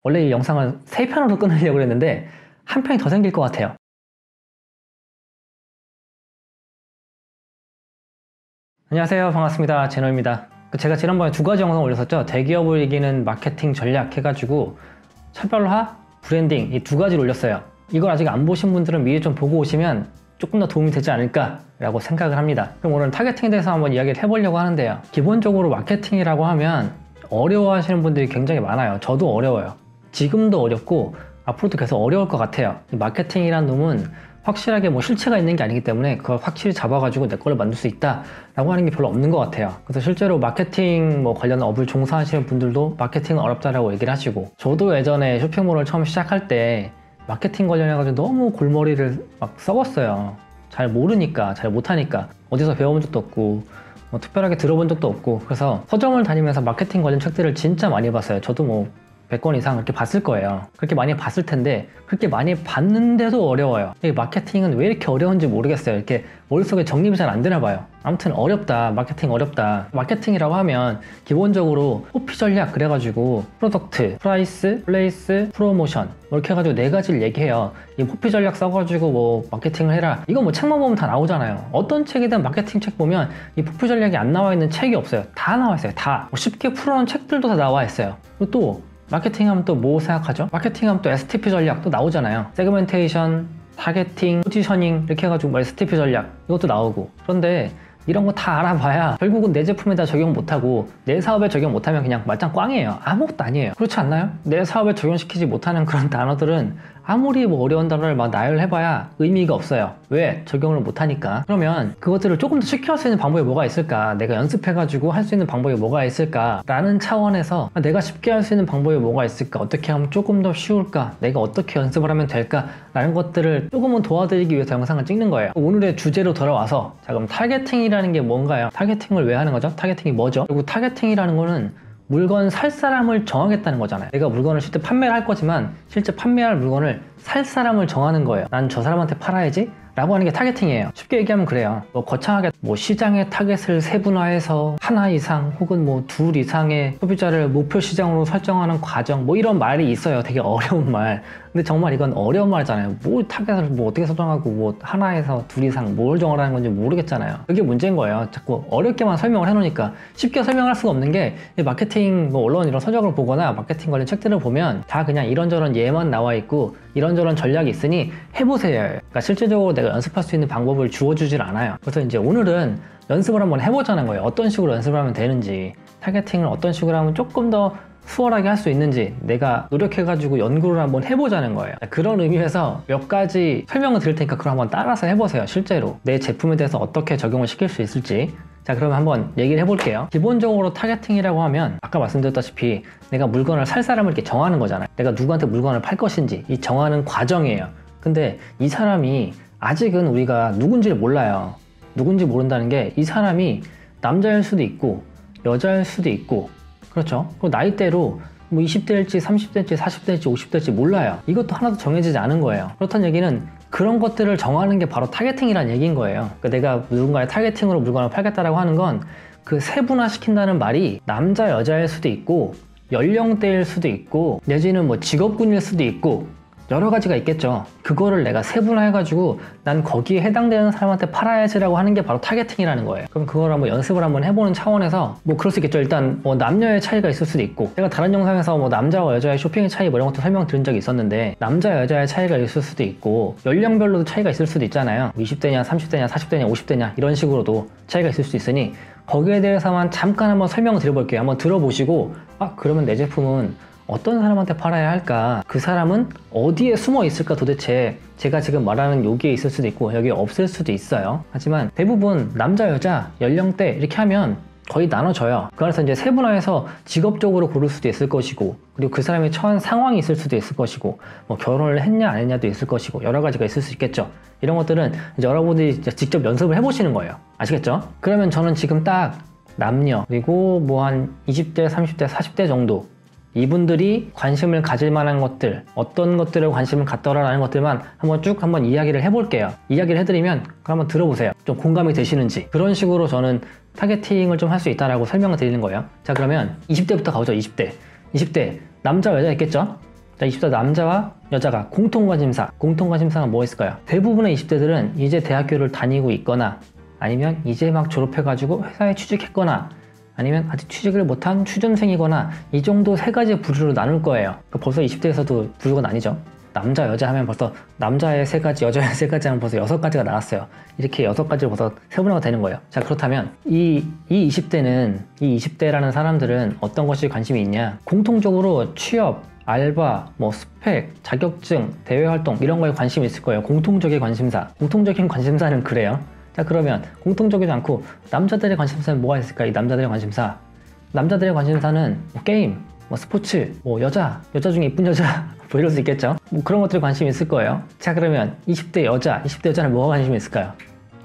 원래 이 영상을 3편으로 끊으려고 했는데 한 편이 더 생길 것 같아요. 안녕하세요, 반갑습니다. 제노입니다. 제가 지난번에 2가지 영상 올렸었죠. 대기업을 이기는 마케팅 전략 해가지고 차별화, 브랜딩 이 2가지를 올렸어요. 이걸 아직 안 보신 분들은 미리 좀 보고 오시면 조금 더 도움이 되지 않을까 라고 생각을 합니다. 그럼 오늘 타겟팅에 대해서 한번 이야기를 해보려고 하는데요. 기본적으로 마케팅이라고 하면 어려워하시는 분들이 굉장히 많아요. 저도 어려워요. 지금도 어렵고 앞으로도 계속 어려울 것 같아요. 마케팅이란 놈은 확실하게 뭐 실체가 있는 게 아니기 때문에 그걸 확실히 잡아가지고 내 걸로 만들 수 있다 라고 하는 게 별로 없는 것 같아요. 그래서 실제로 마케팅 뭐 관련 업을 종사하시는 분들도 마케팅은 어렵다라고 얘기를 하시고, 저도 예전에 쇼핑몰을 처음 시작할 때 마케팅 관련해가지고 너무 골머리를 막 썩었어요. 잘 모르니까, 잘 못하니까, 어디서 배워본 적도 없고 뭐 특별하게 들어본 적도 없고. 그래서 서점을 다니면서 마케팅 관련 책들을 진짜 많이 봤어요. 저도 뭐 100권 이상 그렇게 봤을 거예요. 그렇게 많이 봤을 텐데 그렇게 많이 봤는데도 어려워요. 이 마케팅은 왜 이렇게 어려운지 모르겠어요. 이렇게 머릿속에 정립이 잘 안 되나 봐요. 아무튼 어렵다, 마케팅 어렵다. 마케팅이라고 하면 기본적으로 포피 전략 그래가지고 프로덕트, 프라이스, 플레이스, 프로모션 이렇게 해가지고 4가지를 얘기해요. 이 포피 전략 써가지고 뭐 마케팅을 해라, 이거 뭐 책만 보면 다 나오잖아요. 어떤 책이든 마케팅 책 보면 이 포피 전략이 안 나와 있는 책이 없어요. 다 나와 있어요. 다. 뭐 쉽게 풀어놓은 책들도 다 나와 있어요. 그리고 또 마케팅 하면 또 뭐 생각하죠? 마케팅 하면 또 STP 전략 또 나오잖아요. 세그멘테이션, 타겟팅, 포지셔닝 이렇게 해가지고 뭐 STP 전략 이것도 나오고. 그런데 이런 거 다 알아봐야 결국은 내 제품에다 적용 못하고 내 사업에 적용 못하면 그냥 말짱 꽝이에요. 아무것도 아니에요. 그렇지 않나요? 내 사업에 적용시키지 못하는 그런 단어들은 아무리 뭐 어려운 단어를 막 나열해봐야 의미가 없어요. 왜? 적용을 못하니까. 그러면 그것들을 조금 더 쉽게 할 수 있는 방법이 뭐가 있을까? 내가 연습해가지고 할 수 있는 방법이 뭐가 있을까? 라는 차원에서 내가 쉽게 할 수 있는 방법이 뭐가 있을까? 어떻게 하면 조금 더 쉬울까? 내가 어떻게 연습을 하면 될까? 라는 것들을 조금은 도와드리기 위해서 영상을 찍는 거예요. 오늘의 주제로 돌아와서, 자, 그럼 타겟팅이라는 게 뭔가요? 타겟팅을 왜 하는 거죠? 타겟팅이 뭐죠? 그리고 타겟팅이라는 거는 물건 살 사람을 정하겠다는 거잖아요. 내가 물건을 실제 판매를 할 거지만 실제 판매할 물건을 살 사람을 정하는 거예요. 난 저 사람한테 팔아야지 라고 하는 게 타겟팅이에요. 쉽게 얘기하면 그래요. 뭐 거창하게 뭐 시장의 타겟을 세분화해서 하나 이상 혹은 뭐 2 이상의 소비자를 목표 시장으로 설정하는 과정, 뭐 이런 말이 있어요. 되게 어려운 말. 근데 정말 이건 어려운 말이잖아요. 뭐 타겟을 뭐 어떻게 설정하고 뭐 하나에서 2 이상 뭘 정하라는 건지 모르겠잖아요. 그게 문제인 거예요. 자꾸 어렵게만 설명을 해놓으니까. 쉽게 설명할 수가 없는 게, 마케팅 뭐 언론 이런 서적을 보거나 마케팅 관련 책들을 보면 다 그냥 이런저런 예만 나와 있고 이런저런 전략이 있으니 해보세요. 그러니까 실질적으로 내가 연습할 수 있는 방법을 주어주질 않아요. 그래서 이제 오늘은 연습을 한번 해보자는 거예요. 어떤 식으로 연습을 하면 되는지, 타겟팅을 어떤 식으로 하면 조금 더 수월하게 할 수 있는지 내가 노력해가지고 연구를 한번 해보자는 거예요. 그런 의미에서 몇 가지 설명을 드릴 테니까 그걸 한번 따라서 해보세요. 실제로 내 제품에 대해서 어떻게 적용을 시킬 수 있을지. 자, 그러면 한번 얘기를 해볼게요. 기본적으로 타겟팅이라고 하면 아까 말씀드렸다시피 내가 물건을 살 사람을 이렇게 정하는 거잖아요. 내가 누구한테 물건을 팔 것인지 이 정하는 과정이에요. 근데 이 사람이 아직은 우리가 누군지를 몰라요. 누군지 모른다는 게, 이 사람이 남자일 수도 있고 여자일 수도 있고, 그렇죠? 그리고 나이대로 뭐 20대일지 30대일지 40대일지 50대일지 몰라요. 이것도 하나도 정해지지 않은 거예요. 그렇다는 얘기는 그런 것들을 정하는 게 바로 타겟팅이라는 얘기인 거예요. 그러니까 내가 누군가의 타겟팅으로 물건을 팔겠다라고 하는 건 그 세분화시킨다는 말이 남자 여자일 수도 있고 연령대일 수도 있고 내지는 뭐 직업군일 수도 있고 여러 가지가 있겠죠. 그거를 내가 세분화해가지고 난 거기에 해당되는 사람한테 팔아야지라고 하는 게 바로 타겟팅이라는 거예요. 그럼 그걸 한번 연습을 한번 해보는 차원에서 뭐 그럴 수 있겠죠. 일단 뭐 남녀의 차이가 있을 수도 있고, 제가 다른 영상에서 뭐 남자와 여자의 쇼핑의 차이 뭐 이런 것도 설명드린 적이 있었는데 남자 여자의 차이가 있을 수도 있고 연령별로도 차이가 있을 수도 있잖아요. 20대냐 30대냐 40대냐 50대냐 이런 식으로도 차이가 있을 수 있으니 거기에 대해서만 잠깐 한번 설명을 드려볼게요. 한번 들어보시고, 아, 그러면 내 제품은 어떤 사람한테 팔아야 할까? 그 사람은 어디에 숨어 있을까 도대체? 제가 지금 말하는 여기에 있을 수도 있고 여기에 없을 수도 있어요. 하지만 대부분 남자, 여자, 연령대 이렇게 하면 거의 나눠져요. 그 안에서 이제 세분화해서 직업적으로 고를 수도 있을 것이고, 그리고 그 사람이 처한 상황이 있을 수도 있을 것이고, 뭐 결혼을 했냐 안 했냐도 있을 것이고, 여러 가지가 있을 수 있겠죠. 이런 것들은 이제 여러분들이 직접 연습을 해보시는 거예요. 아시겠죠? 그러면 저는 지금 딱 남녀, 그리고 뭐 한 20대, 30대, 40대 정도, 이분들이 관심을 가질 만한 것들, 어떤 것들에 관심을 갖더라라는 것들만 한번 이야기를 해볼게요. 이야기를 해드리면 그럼 한번 들어보세요. 좀 공감이 되시는지. 그런 식으로 저는 타겟팅을 좀 할 수 있다라고 설명을 드리는 거예요. 자, 그러면 20대부터 가보죠. 20대 남자 여자 있겠죠? 자, 20대 남자와 여자가 공통관심사가 뭐가 있을까요? 대부분의 20대들은 이제 대학교를 다니고 있거나 아니면 이제 막 졸업해가지고 회사에 취직했거나 아니면 아직 취직을 못한 취준생이거나 이 정도 세 가지 부류로 나눌 거예요. 벌써 20대에서도 부류가 나뉘죠. 남자, 여자 하면 벌써 남자의 세 가지, 여자의 세 가지 하면 벌써 6가지가 나왔어요. 이렇게 6가지로 벌써 세분화가 되는 거예요. 자, 그렇다면 이 20대라는 사람들은 어떤 것이 관심이 있냐? 공통적으로 취업, 알바, 뭐 스펙, 자격증, 대외활동 이런 거에 관심이 있을 거예요. 공통적인 관심사는 그래요. 자, 그러면 공통적이지 않고 남자들의 관심사는 뭐가 있을까? 이 남자들의 관심사는 뭐 게임, 뭐 스포츠, 뭐 여자 중에 이쁜 여자 뭐 이럴 수 있겠죠. 뭐 그런 것들에 관심이 있을 거예요. 자, 그러면 20대 여자는 뭐가 관심이 있을까요?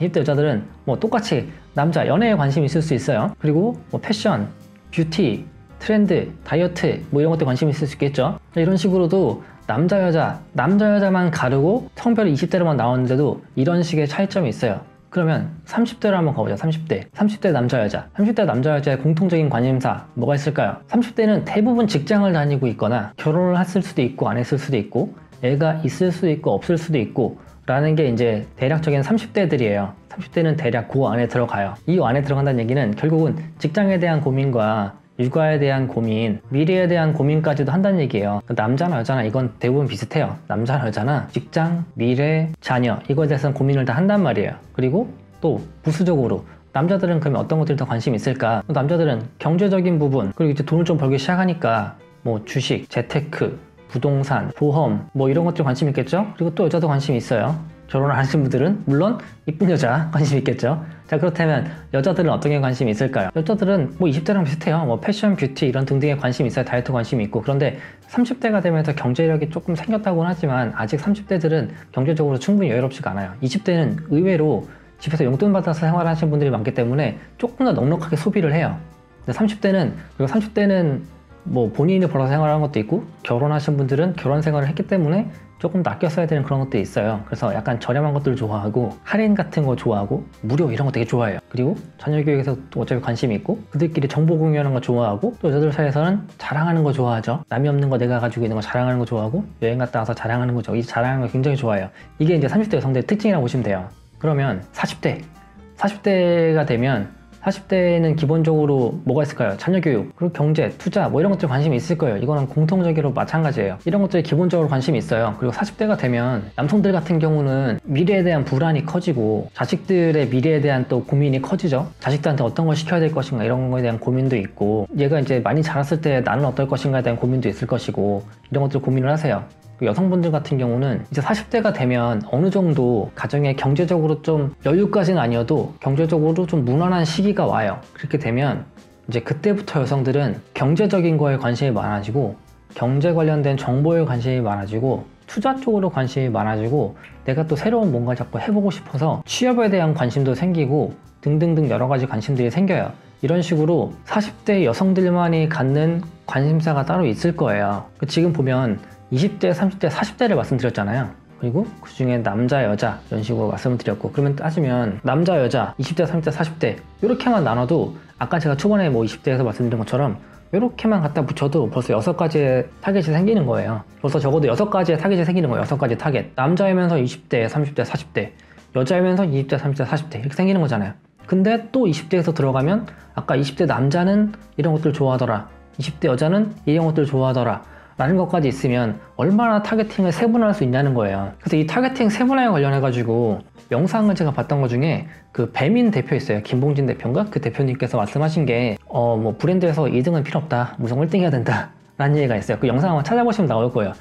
20대 여자들은 뭐 똑같이 남자 연애에 관심이 있을 수 있어요. 그리고 뭐 패션, 뷰티, 트렌드, 다이어트 뭐 이런 것들 관심이 있을 수 있겠죠. 이런 식으로도 남자 여자만 가르고 성별이 20대로만 나오는데도 이런 식의 차이점이 있어요. 그러면 30대로 한번 가보죠. 30대 남자 여자의 공통적인 관심사 뭐가 있을까요? 30대는 대부분 직장을 다니고 있거나 결혼을 했을 수도 있고 안 했을 수도 있고 애가 있을 수도 있고 없을 수도 있고 라는 게 이제 대략적인 30대들이에요. 30대는 대략 그 안에 들어가요. 이 안에 들어간다는 얘기는 결국은 직장에 대한 고민과 육아에 대한 고민, 미래에 대한 고민까지도 한다는 얘기예요. 남자나 여자나 이건 대부분 비슷해요. 남자나 여자나 직장, 미래, 자녀 이거에 대해서는 고민을 다 한단 말이에요. 그리고 또 부수적으로 남자들은 그러면 어떤 것들이 더 관심이 있을까? 남자들은 경제적인 부분, 그리고 이제 돈을 좀 벌기 시작하니까 뭐 주식, 재테크, 부동산, 보험 뭐 이런 것들 관심 있겠죠? 그리고 또 여자도 관심이 있어요. 결혼을 하신 분들은 물론 이쁜 여자 관심 있겠죠. 자, 그렇다면 여자들은 어떤 게 관심이 있을까요? 여자들은 뭐 20대랑 비슷해요. 뭐 패션, 뷰티 이런 등등에 관심이 있어요. 다이어트 관심이 있고. 그런데 30대가 되면서 경제력이 조금 생겼다고는 하지만 아직 30대들은 경제적으로 충분히 여유롭지가 않아요. 20대는 의외로 집에서 용돈 받아서 생활하시는 분들이 많기 때문에 조금 더 넉넉하게 소비를 해요. 근데 30대는 뭐 본인이 벌어서 생활하는 것도 있고 결혼하신 분들은 결혼 생활을 했기 때문에 조금 더 아껴 써야 되는 그런 것도 있어요. 그래서 약간 저렴한 것들을 좋아하고 할인 같은 거 좋아하고 무료 이런 거 되게 좋아해요. 그리고 자녀 교육에서 또 어차피 관심이 있고 그들끼리 정보 공유하는 거 좋아하고 또 여자들 사이에서는 자랑하는 거 좋아하죠. 남이 없는 거 내가 가지고 있는 거 자랑하는 거 좋아하고 여행 갔다 와서 자랑하는 거죠. 이 자랑하는 거 굉장히 좋아해요. 이게 이제 30대 여성들의 특징이라고 보시면 돼요. 그러면 40대가 되면 40대는 기본적으로 뭐가 있을까요? 자녀 교육, 그리고 경제, 투자 뭐 이런 것들 관심이 있을 거예요. 이거는 공통적으로 마찬가지예요. 이런 것들이 기본적으로 관심이 있어요. 그리고 40대가 되면 남성들 같은 경우는 미래에 대한 불안이 커지고 자식들의 미래에 대한 또 고민이 커지죠. 자식들한테 어떤 걸 시켜야 될 것인가 이런 거에 대한 고민도 있고 얘가 이제 많이 자랐을 때 나는 어떨 것인가에 대한 고민도 있을 것이고 이런 것들 고민을 하세요. 여성분들 같은 경우는 이제 40대가 되면 어느 정도 가정에 경제적으로 좀 여유까지는 아니어도 경제적으로 좀 무난한 시기가 와요. 그렇게 되면 이제 그때부터 여성들은 경제적인 거에 관심이 많아지고 경제 관련된 정보에 관심이 많아지고 투자 쪽으로 관심이 많아지고 내가 또 새로운 뭔가를 자꾸 해보고 싶어서 취업에 대한 관심도 생기고 등등등 여러 가지 관심들이 생겨요. 이런 식으로 40대 여성들만이 갖는 관심사가 따로 있을 거예요. 지금 보면 20대, 30대, 40대를 말씀드렸잖아요. 그리고 그 중에 남자, 여자 이런 식으로 말씀을 드렸고 그러면 따지면 남자, 여자, 20대, 30대, 40대 이렇게만 나눠도 아까 제가 초반에 뭐 20대에서 말씀드린 것처럼 이렇게만 갖다 붙여도 벌써 6가지의 타겟이 생기는 거예요. 벌써 적어도 6가지의 타겟이 생기는 거예요. 6가지 타겟. 남자이면서 20대, 30대, 40대 여자이면서 20대, 30대, 40대 이렇게 생기는 거잖아요. 근데 또 20대에서 들어가면 아까 20대 남자는 이런 것들 좋아하더라 20대 여자는 이런 것들 좋아하더라 라는 것까지 있으면 얼마나 타겟팅을 세분화할 수 있냐는 거예요. 그래서 이 타겟팅 세분화에 관련해 가지고 영상을 제가 봤던 것 중에 그 배민 대표 있어요. 김봉진 대표인가? 그 대표님께서 말씀하신 게 뭐 브랜드에서 2등은 필요 없다. 무조건 1등 해야 된다. 라는 얘기가 있어요. 그 영상 한번 찾아보시면 나올 거예요.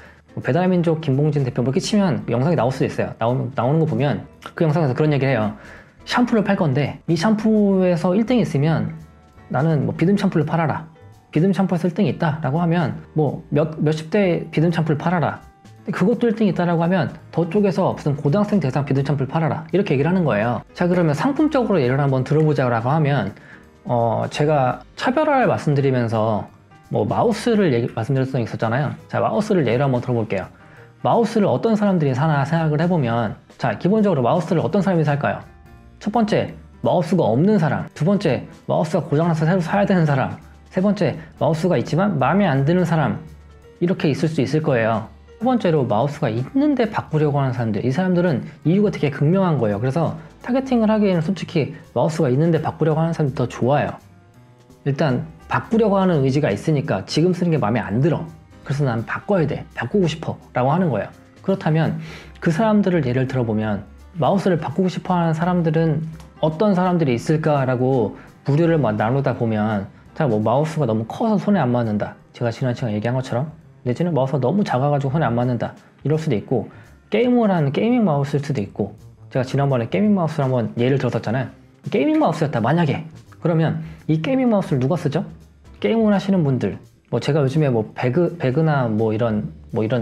배달민족 김봉진 대표 뭐 이렇게 치면 영상이 나올 수도 있어요. 나오는 거 보면 그 영상에서 그런 얘기를 해요. 샴푸를 팔 건데 이 샴푸에서 1등이 있으면 나는 뭐 비듬 샴푸를 팔아라. 비듬 샴푸에서 1등이 있다 라고 하면 뭐 몇십 대 비듬 샴푸를 팔아라. 그것도 1등이 있다라고 하면 저쪽에서 무슨 고등학생 대상 비듬 샴푸를 팔아라 이렇게 얘기를 하는 거예요. 자, 그러면 상품적으로 예를 한번 들어보자라고 하면 제가 차별화를 말씀드리면서 뭐 마우스를 말씀드렸던 게 있었잖아요. 자, 마우스를 예로 한번 들어볼게요. 마우스를 어떤 사람들이 사나 생각을 해보면 자, 기본적으로 마우스를 어떤 사람이 살까요? 첫 번째, 마우스가 없는 사람. 두 번째, 마우스가 고장나서 새로 사야 되는 사람. 세 번째, 마우스가 있지만 마음에 안 드는 사람. 이렇게 있을 수 있을 거예요. 첫 번째로 마우스가 있는데 바꾸려고 하는 사람들, 이 사람들은 이유가 되게 극명한 거예요. 그래서 타겟팅을 하기에는 솔직히 마우스가 있는데 바꾸려고 하는 사람들이 더 좋아요. 일단 바꾸려고 하는 의지가 있으니까 지금 쓰는 게 마음에 안 들어. 그래서 난 바꿔야 돼, 바꾸고 싶어 라고 하는 거예요. 그렇다면 그 사람들을 예를 들어보면 마우스를 바꾸고 싶어 하는 사람들은 어떤 사람들이 있을까라고 부류를 나누다 보면, 자, 뭐 마우스가 너무 커서 손에 안 맞는다, 제가 지난 시간에 얘기한 것처럼, 내지는 마우스가 너무 작아가지고 손에 안 맞는다 이럴 수도 있고, 게임을 하는 게이밍 마우스일 수도 있고, 제가 지난번에 게이밍 마우스를 한번 예를 들었었잖아요. 게이밍 마우스였다 만약에, 그러면 이 게이밍 마우스를 누가 쓰죠? 게임을 하시는 분들, 뭐 제가 요즘에 뭐 배그나 뭐 이런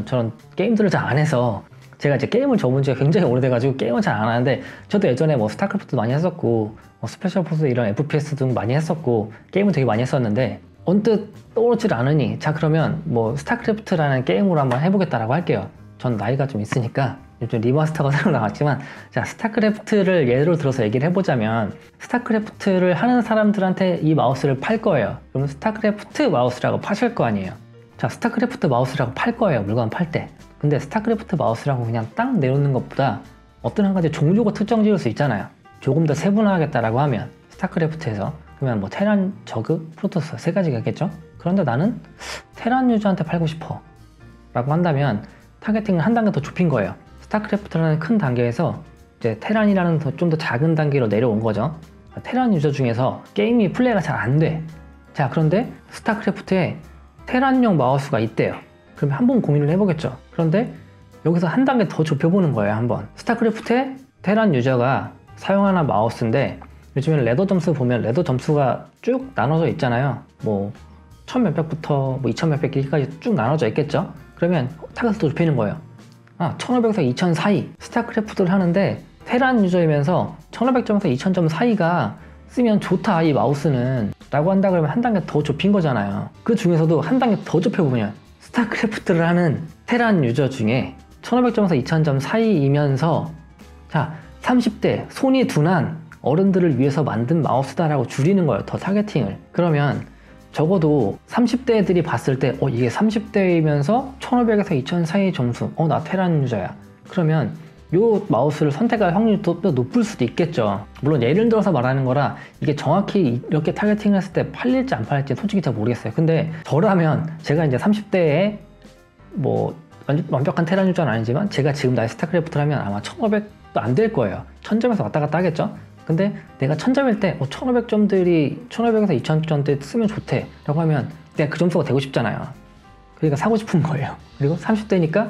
저런 게임들을 잘 안 해서, 제가 이제 게임을 접은 지가 굉장히 오래돼가지고 게임을 잘 안 하는데, 저도 예전에 뭐 스타크래프트 많이 했었고, 뭐 스페셜 포스 이런 FPS 등 많이 했었고, 게임을 되게 많이 했었는데, 언뜻 떠오르질 않으니, 자 그러면 뭐 스타크래프트라는 게임으로 한번 해보겠다라고 할게요. 전 나이가 좀 있으니까 요즘 리마스터가 새로 나왔지만, 자 스타크래프트를 예로 들어서 얘기를 해보자면, 스타크래프트를 하는 사람들한테 이 마우스를 팔 거예요. 그러면 스타크래프트 마우스라고 파실 거 아니에요. 자 스타크래프트 마우스라고 팔 거예요, 물건 팔 때. 근데 스타크래프트 마우스라고 그냥 딱 내놓는 것보다 어떤 한 가지 종류가 특정 지을 수 있잖아요. 조금 더 세분화하겠다라고 하면 스타크래프트에서, 그러면 뭐 테란, 저그, 프로토스 세 가지가 있겠죠. 그런데 나는 테란 유저한테 팔고 싶어 라고 한다면 타겟팅을 한 단계 더 좁힌 거예요. 스타크래프트라는 큰 단계에서 이제 테란이라는 좀 더 작은 단계로 내려온 거죠. 테란 유저 중에서 게임이 플레이가 잘 안 돼. 자 그런데 스타크래프트에 테란용 마우스가 있대요. 그러면 한번 고민을 해보겠죠. 그런데 여기서 한 단계 더 좁혀보는 거예요. 한번 스타크래프트에 테란 유저가 사용하는 마우스인데, 요즘에는 레더 점수 보면 레더 점수가 쭉 나눠져 있잖아요. 뭐 1000몇백부터 뭐 2000몇백까지 쭉 나눠져 있겠죠. 그러면 타겟을 더 좁히는 거예요. 1500에서 2000 사이 스타크래프트를 하는데 테란 유저이면서 1500점에서 2000점 사이가 쓰면 좋다 이 마우스는 라고 한다 그러면 한 단계 더 좁힌 거잖아요. 그 중에서도 한 단계 더 좁혀보면 스타크래프트를 하는 테란 유저 중에 1500점에서 2000점 사이이면서, 자 30대 손이 둔한 어른들을 위해서 만든 마우스다라고 줄이는 거예요. 더 타겟팅을. 그러면 적어도 30대 애들이 봤을 때 이게 30대이면서 1500에서 2000 사이 점수, 나 테란 유저야. 그러면 요 마우스를 선택할 확률이 더 높을 수도 있겠죠. 물론 예를 들어서 말하는 거라 이게 정확히 이렇게 타겟팅을 했을 때 팔릴지 안 팔릴지 솔직히 잘 모르겠어요. 근데 저라면, 제가 이제 30대에 뭐 완벽한 테란 유저는 아니지만 제가 지금 나의 스타크래프트를 하면 아마 1500도 안 될 거예요. 1000점에서 왔다 갔다 하겠죠. 근데 내가 1000점일 때 1500점들이 1500에서 2000점대 쓰면 좋대 라고 하면 내가 그 점수가 되고 싶잖아요. 그러니까 사고 싶은 거예요. 그리고 30대니까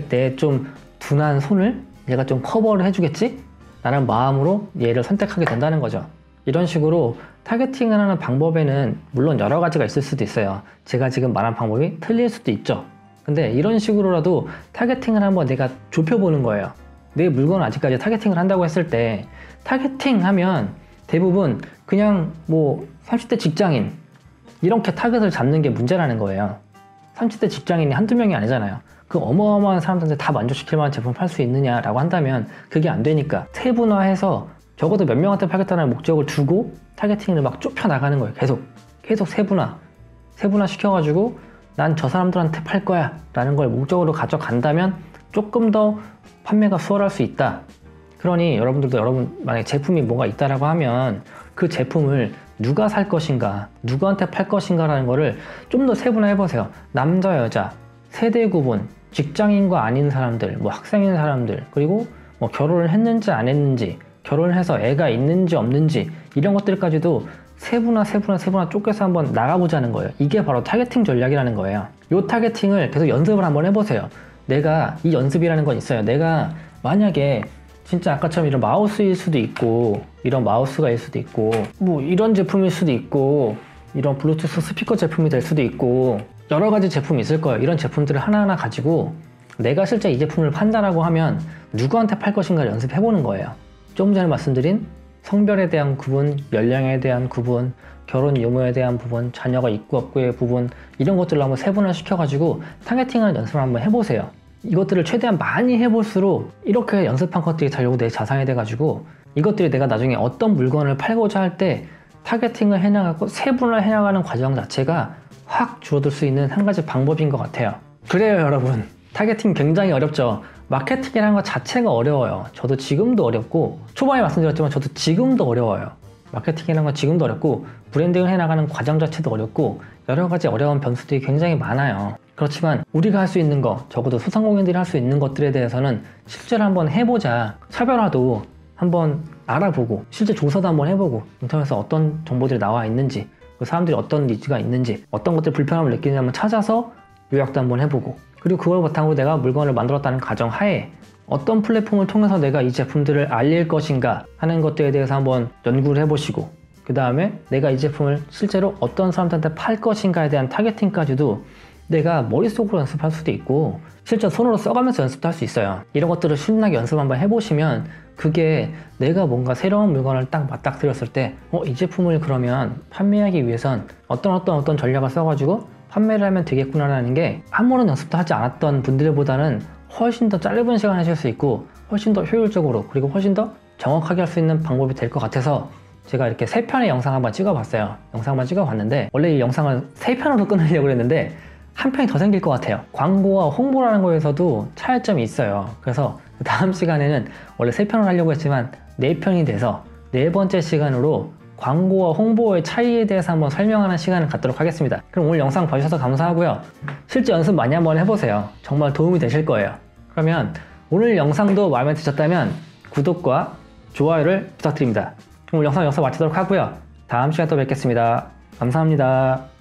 내 좀 둔한 손을 얘가 좀 커버를 해주겠지? 라는 마음으로 얘를 선택하게 된다는 거죠. 이런 식으로 타겟팅을 하는 방법에는 물론 여러 가지가 있을 수도 있어요. 제가 지금 말한 방법이 틀릴 수도 있죠. 근데 이런 식으로라도 타겟팅을 한번 내가 좁혀보는 거예요. 내 물건을 아직까지 타겟팅을 한다고 했을 때, 타겟팅 하면 대부분 그냥 뭐 30대 직장인 이렇게 타겟을 잡는 게 문제라는 거예요. 30대 직장인이 한두 명이 아니잖아요. 그 어마어마한 사람들한테 다 만족시킬 만한 제품을 팔 수 있느냐라고 한다면 그게 안 되니까 세분화해서 적어도 몇 명한테 팔겠다는 목적을 두고 타겟팅을 막 좁혀 나가는 거예요. 계속 세분화 시켜가지고 난 저 사람들한테 팔 거야 라는 걸 목적으로 가져간다면 조금 더 판매가 수월할 수 있다. 그러니 여러분들도 만약에 제품이 뭔가 있다라고 하면 그 제품을 누가 살 것인가, 누구한테 팔 것인가 라는 거를 좀 더 세분화해 보세요. 남자, 여자, 세대 구분, 직장인과 아닌 사람들, 뭐 학생인 사람들, 그리고 뭐 결혼을 했는지 안 했는지, 결혼을 해서 애가 있는지 없는지, 이런 것들까지도 세분화 쪼개서 한번 나가보자는 거예요. 이게 바로 타겟팅 전략이라는 거예요. 이 타겟팅을 계속 연습을 한번 해보세요. 내가 이 연습이라는 건 있어요. 내가 만약에 진짜 아까처럼 이런 마우스일 수도 있고, 이런 마우스가 일 수도 있고, 뭐 이런 제품일 수도 있고, 이런 블루투스 스피커 제품이 될 수도 있고, 여러 가지 제품이 있을 거예요. 이런 제품들을 하나하나 가지고 내가 실제 이 제품을 판다라고 하면 누구한테 팔 것인가를 연습해보는 거예요. 조금 전에 말씀드린 성별에 대한 구분, 연령에 대한 구분, 결혼 유무에 대한 부분, 자녀가 있고 없고의 부분, 이런 것들을 한번 세분화시켜가지고 타겟팅하는 연습을 한번 해보세요. 이것들을 최대한 많이 해볼수록 이렇게 연습한 것들이 결국 내 자산이 돼가지고 이것들이 내가 나중에 어떤 물건을 팔고자 할 때 타겟팅을 해나가고 세분화를 해나가는 과정 자체가 확 줄어들 수 있는 한 가지 방법인 것 같아요. 그래요, 여러분. 타겟팅 굉장히 어렵죠. 마케팅이라는 것 자체가 어려워요. 저도 지금도 어렵고, 초반에 말씀드렸지만 저도 지금도 어려워요. 마케팅이라는 건 지금도 어렵고, 브랜딩을 해나가는 과정 자체도 어렵고, 여러 가지 어려운 변수들이 굉장히 많아요. 그렇지만 우리가 할 수 있는 거, 적어도 소상공인들이 할 수 있는 것들에 대해서는 실제로 한번 해보자. 차별화도 한번 알아보고, 실제 조사도 한번 해보고, 인터넷에서 어떤 정보들이 나와 있는지, 사람들이 어떤 니즈가 있는지, 어떤 것들 불편함을 느끼는지 한번 찾아서 요약도 한번 해보고, 그리고 그걸 바탕으로 내가 물건을 만들었다는 가정 하에 어떤 플랫폼을 통해서 내가 이 제품들을 알릴 것인가 하는 것들에 대해서 한번 연구를 해보시고, 그 다음에 내가 이 제품을 실제로 어떤 사람들한테 팔 것인가에 대한 타겟팅까지도 내가 머릿속으로 연습할 수도 있고, 실제 손으로 써가면서 연습도 할 수 있어요. 이런 것들을 신나게 연습 한번 해보시면 그게 내가 뭔가 새로운 물건을 딱 맞닥뜨렸을 때 이 제품을 그러면 판매하기 위해선 어떤 전략을 써가지고 판매를 하면 되겠구나라는 게 아무런 연습도 하지 않았던 분들보다는 훨씬 더 짧은 시간에 하실 수 있고, 훨씬 더 효율적으로, 그리고 훨씬 더 정확하게 할 수 있는 방법이 될 것 같아서 제가 이렇게 3편의 영상 한번 찍어봤어요. 영상 한번 찍어봤는데, 원래 이 영상을 3편으로 끊으려고 했는데 한 편이 더 생길 것 같아요. 광고와 홍보라는 거에서도 차이점이 있어요. 그래서 다음 시간에는 원래 3편을 하려고 했지만 4편이 돼서 4번째 시간으로 광고와 홍보의 차이에 대해서 한번 설명하는 시간을 갖도록 하겠습니다. 그럼 오늘 영상 봐주셔서 감사하고요. 실제 연습 많이 한번 해보세요. 정말 도움이 되실 거예요. 그러면 오늘 영상도 마음에 드셨다면 구독과 좋아요를 부탁드립니다. 그럼 오늘 영상 여기서 마치도록 하고요. 다음 시간에 또 뵙겠습니다. 감사합니다.